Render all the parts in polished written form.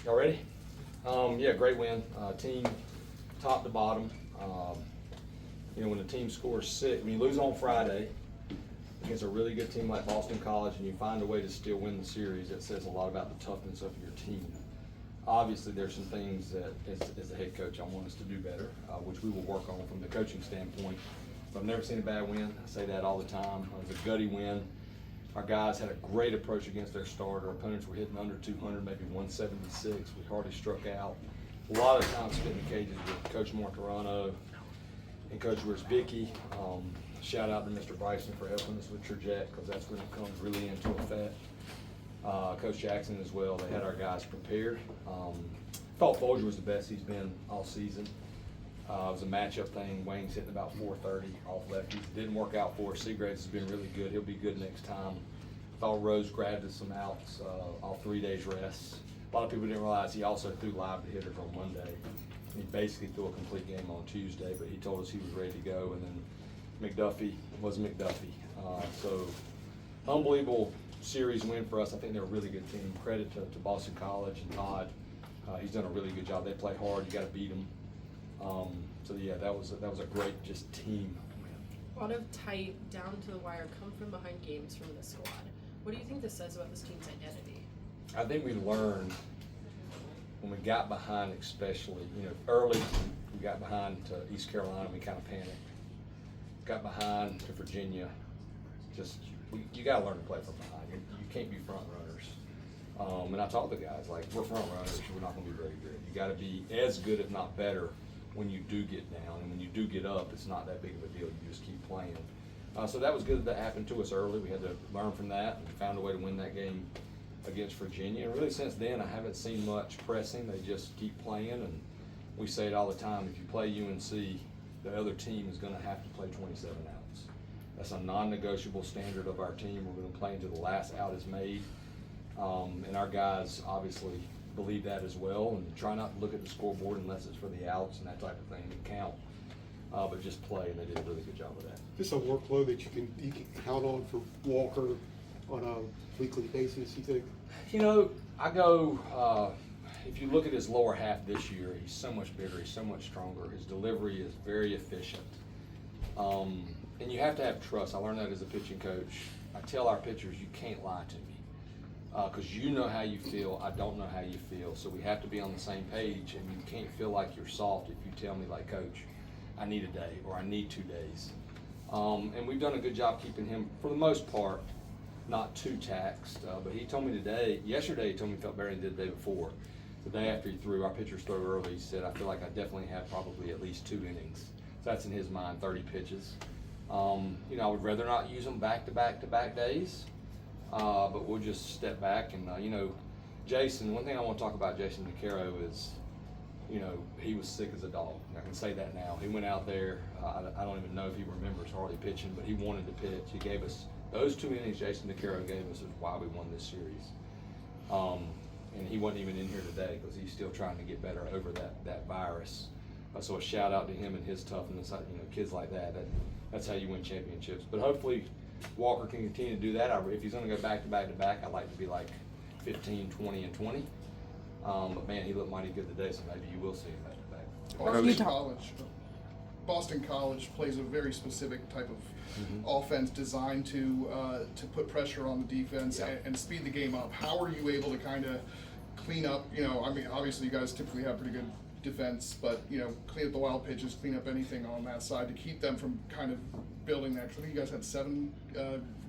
Y'all ready? Yeah, great win. Team top to bottom. When the team scores six, when you lose on Friday against a really good team like Boston College and you find a way to still win the series, it says a lot about the toughness of your team. Obviously, there's some things that, as a head coach, I want us to do better, which we will work on from the coaching standpoint. But I've never seen a bad win. I say that all the time. It was a gutty win. Our guys had a great approach against their starter. Our opponents were hitting under 200, maybe 176. We hardly struck out. A lot of times spit in the cages with Coach Martorano and Coach Rosbicki. Shout out to Mr. Bryson for helping us with Traject, because that's when it comes really into effect. Coach Jackson as well. They had our guys prepared. Thought Folger was the best he's been all season. It was a matchup thing. Wayne's hitting about 430 off lefties. Didn't work out for us. Seagraves has been really good. He'll be good next time. Thought Rose grabbed us some outs off 3 days rest. A lot of people didn't realize he also threw live to hitters on Monday. He basically threw a complete game on Tuesday, but he told us he was ready to go. And then McDuffie was McDuffie. So unbelievable series win for us. I think they're a really good team. Credit to Boston College and Todd. He's done a really good job. They play hard. You got to beat them. So yeah, that was a great just team win. A lot of tight, down to the wire, come from behind games from the squad. What do you think this says about this team's identity? I think we learned when we got behind, especially early. We got behind to East Carolina. We kind of panicked. Got behind to Virginia. You got to learn to play from behind. You can't be front runners. And I told the guys, like, we're front runners. We're not going to be very good. You got to be as good, if not better, when you do get down. And when you do get up, it's not that big of a deal. You just keep playing. So that was good that happened to us early. We had to learn from that and found a way to win that game against Virginia. And really since then, I haven't seen much pressing. They just keep playing. And we say it all the time, if you play UNC, the other team is going to have to play 27 outs. That's a non-negotiable standard of our team. We're going to play until the last out is made. And our guys obviously believe that as well, and try not to look at the scoreboard unless it's for the outs and that type of thing that count. But just play, and they did a really good job of that. Just a workload that you can count on for Walker on a weekly basis, you think? I go, if you look at his lower half this year, he's so much bigger, he's so much stronger. His delivery is very efficient. And you have to have trust. I learned that as a pitching coach. I tell our pitchers, you can't lie to me. Because you know how you feel, I don't know how you feel. So we have to be on the same page, and you can't feel like you're soft if you tell me, like, Coach, I need a day or I need 2 days. And we've done a good job keeping him, for the most part, not too taxed. But he told me yesterday he told me he felt better than he did the day before. The day after he threw, our pitchers threw early, he said, I feel like I definitely have probably at least 2 innings. So that's in his mind, 30 pitches. I would rather not use them back-to-back days. But we'll just step back and, Jason, one thing I want to talk about Jason DeCaro is, he was sick as a dog. I can say that now. He went out there, I don't even know if he remembers hardly pitching, but he wanted to pitch. He gave us, those 2 innings Jason DeCaro gave us is why we won this series. And he wasn't even in here today because he's still trying to get better over that virus. So a shout out to him and his toughness, kids like that's how you win championships. But hopefully, Walker can continue to do that. If he's going to go back-to-back, I'd like to be like 15, 20, and 20. But man, he looked mighty good today, so maybe you will see him back-to-back. Boston College plays a very specific type of offense designed to put pressure on the defense and speed the game up. How are you able to kind of clean up? Obviously you guys typically have pretty good defense, but clean up the wild pitches, clean up anything on that side to keep them from kind of building that. 'Cause I think you guys had 7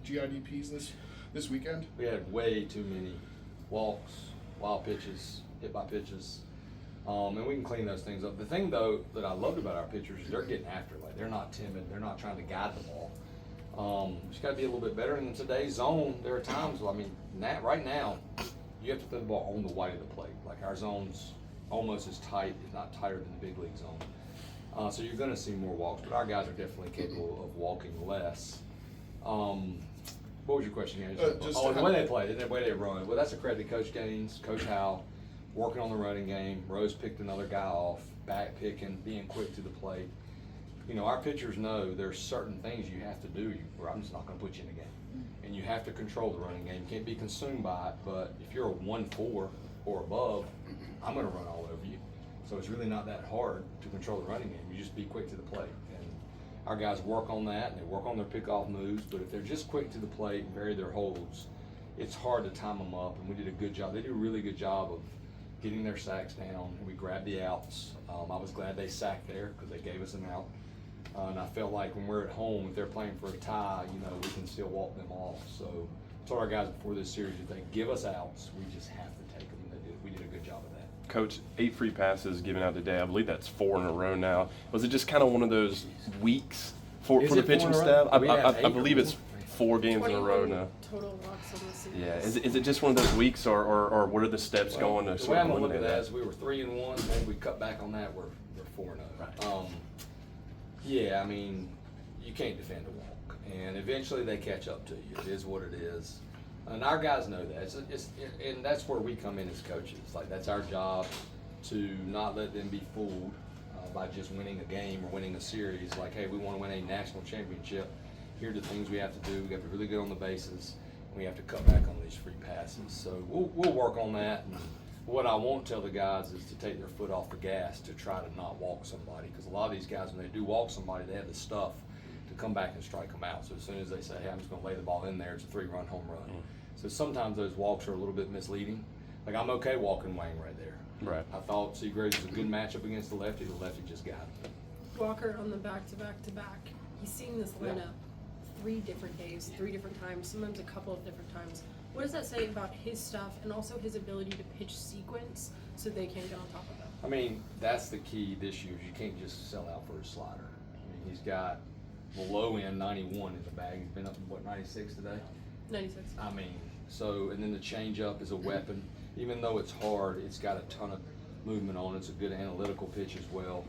GIDPs this weekend. We had way too many walks, wild pitches, hit by pitches, and we can clean those things up. The thing though that I loved about our pitchers is they're getting after it. Like, they're not timid. They're not trying to guide the ball. Just got to be a little bit better. And in today's zone, there are times. Right now, you have to throw the ball on the white of the plate. Like, our zone's almost as tight, if not tighter than the big league zone. So you're going to see more walks, but our guys are definitely capable of walking less. What was your question again? The way they play, the way they run. Well, that's a credit to Coach Gaines, Coach Howell, working on the running game. Rose picked another guy off, back picking, being quick to the plate. Our pitchers know there's certain things you have to do, or I'm just not going to put you in the game. And you have to control the running game. You can't be consumed by it, but if you're a 1-4 or above, I'm going to run all over you. So it's really not that hard to control the running game. You just be quick to the plate. And our guys work on that, and they work on their pickoff moves. But if they're just quick to the plate and vary their holds, it's hard to time them up. And we did a good job. They do a really good job of getting their sacks down. We grabbed the outs. I was glad they sacked there because they gave us an out. And I felt like when we're at home, if they're playing for a tie, we can still walk them off. So I told our guys before this series, if they give us outs, we just have to take them. We did a good job of that. Coach, 8 free passes given out today. I believe that's 4 in a row now. Was it just kind of one of those weeks for Is the it 4 in pitching a row? staff? We have I 8 or believe it's 4 games in a row 21 now. total walks on the series. Yeah, is it just one of those weeks, or what are the steps going to The sort way of I'm gonna look at eliminate that is we were 3-1, maybe we cut back on that, we're 4-0. Right. Yeah, I mean, you can't defend a walk, and eventually they catch up to you. It is what it is, and our guys know that. And that's where we come in as coaches. Like, that's our job, to not let them be fooled by just winning a game or winning a series. Like, hey, we want to win a national championship. Here are the things we have to do. We have to be really good on the bases, and we have to cut back on these free passes. So we'll work on that. And what I won't tell the guys is to take their foot off the gas to try to not walk somebody, because a lot of these guys, when they do walk somebody, they have the stuff to come back and strike them out. So as soon as they say, hey, I'm just going to lay the ball in there, it's a 3-run home run. So sometimes those walks are a little bit misleading. Like, I'm okay walking Wayne right there. Right. I thought Seagraves was a good matchup against the lefty. The lefty just got him. Walker on the back-to-back-to-back. He's seeing this Yeah. lineup 3 different days, 3 different times, sometimes a couple of different times. What does that say about his stuff and also his ability to pitch sequence so they can get on top of him? I mean, that's the key this year. You can't just sell out for his slider. I mean, he's got the low end 91 in the bag. He's been up to 96 today? 96. I mean, so, and then the changeup is a weapon. Even though it's hard, it's got a ton of movement on it. It's a good analytical pitch as well.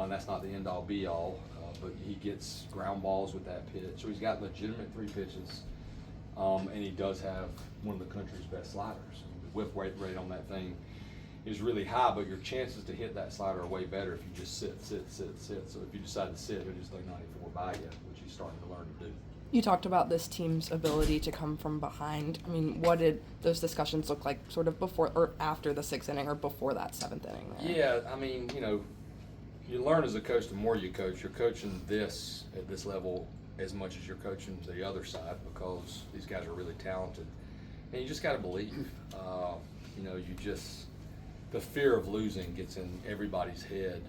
That's not the end-all be-all, but he gets ground balls with that pitch. So he's got legitimate 3 pitches, and he does have one of the country's best sliders. The whiff rate on that thing is really high, but your chances to hit that slider are way better if you just sit. So if you decide to sit, he'll just throw 94 by you, which he's starting to learn to do. You talked about this team's ability to come from behind. I mean, what did those discussions look like sort of before or after the 6th inning or before that 7th inning there? Yeah, I mean, you learn as a coach, the more you coach, you're coaching this at this level as much as you're coaching the other side, because these guys are really talented. And you just got to believe. The fear of losing gets in everybody's head.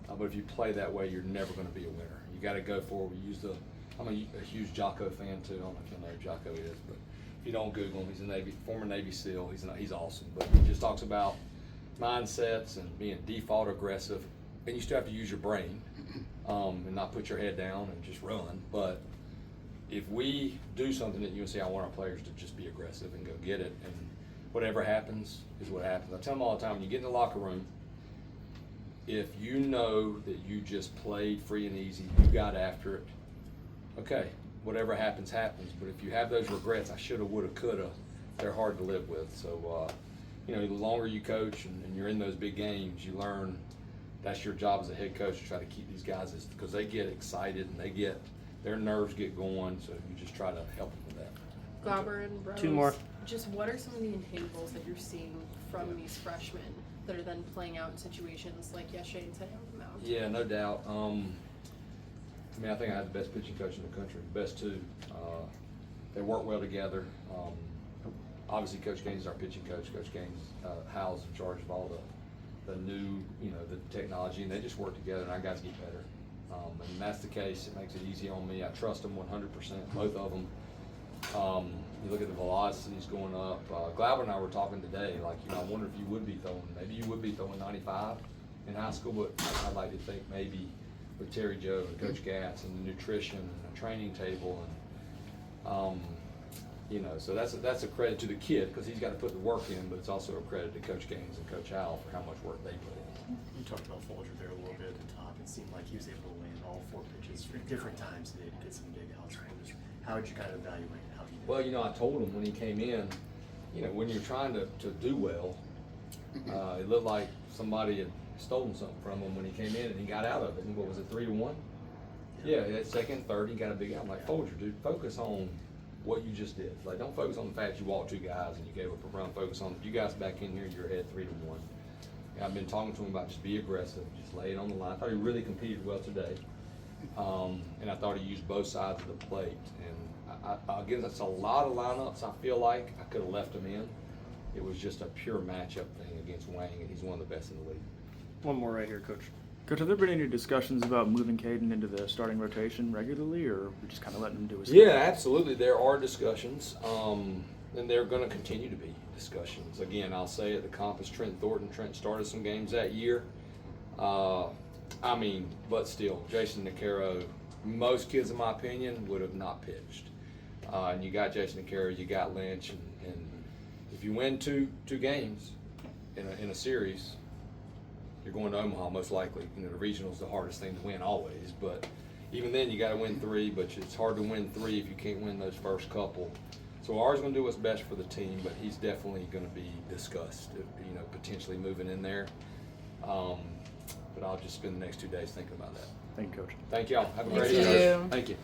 But if you play that way, you're never going to be a winner. You got to go for it. I'm a huge Jocko fan too. I don't know if you know who Jocko is, but if you don't Google him, he's a former Navy SEAL. He's awesome. But he just talks about mindsets and being default aggressive. And you still have to use your brain and not put your head down and just run. But if we do something at UNC, I want our players to just be aggressive and go get it. And whatever happens is what happens. I tell them all the time, when you get in the locker room, if you know that you just played free and easy, you got after it, okay, whatever happens, happens. But if you have those regrets, I shoulda, woulda, coulda, they're hard to live with. So, the longer you coach and you're in those big games, you learn that's your job as a head coach, to try to keep these guys, because they get excited and their nerves get going. So you just try to help them with that. Glauber and Rose. 2 more. Just what are some of the intangibles that you're seeing from these freshmen that are then playing out in situations like yesterday and today on the mound? Yeah, no doubt. I think I had the best pitching coach in the country, best 2. They work well together. Obviously, Coach Gaines is our pitching coach. Coach Gaines, Hal's in charge of all the new, the technology, and they just work together, and our guys get better. And that's the case. It makes it easy on me. I trust them 100%, both of them. You look at the velocities going up. Glauber and I were talking today, I wonder if you would be throwing 95 in high school, but I'd like to think maybe with Terry Joe and Coach Gatz and the nutrition and the training table, and so that's a credit to the kid, because he's got to put the work in, but it's also a credit to Coach Gaines and Coach Hal for how much work they put in. You talked about Folger there a little bit at the top. It seemed like he was able to land all 4 pitches at different times today to get some big outs. How would you kind of evaluate how he did? Well, I told him when he came in, when you're trying to do well, it looked like somebody had stolen something from him when he came in, and he got out of it. And what was it, 3-1? Yeah, that second, third, he got a big out. I'm like, Folger, dude, focus on what you just did. Like, don't focus on the fact you walked 2 guys and you gave up a run. Focus on, you guys back in here, you're ahead 3-1. I've been talking to him about just be aggressive, just lay it on the line. I thought he really competed well today. And I thought he used both sides of the plate. And again, that's a lot of lineups I feel like I could have left him in. It was just a pure matchup thing against Wang, and he's one of the best in the league. One more right here, Coach. Coach, have there been any discussions about moving Caden into the starting rotation regularly, or we just kind of letting him do his thing? Yeah, absolutely. There are discussions, and there are going to continue to be discussions. Again, I'll say at the comp is Trent Thornton. Trent started some games that year. But still, Jason Nicaro, most kids, in my opinion, would have not pitched. And you got Jason Nicaro, you got Lynch, and if you win two games in a series, you're going to Omaha most likely. The regional's the hardest thing to win always, but even then you got to win 3. But it's hard to win 3 if you can't win those first couple. So R's going to do what's best for the team, but he's definitely going to be discussed, potentially moving in there. But I'll just spend the next 2 days thinking about that. Thank you, Coach. Thank y'all. Have a Thank great you. evening. Thank you.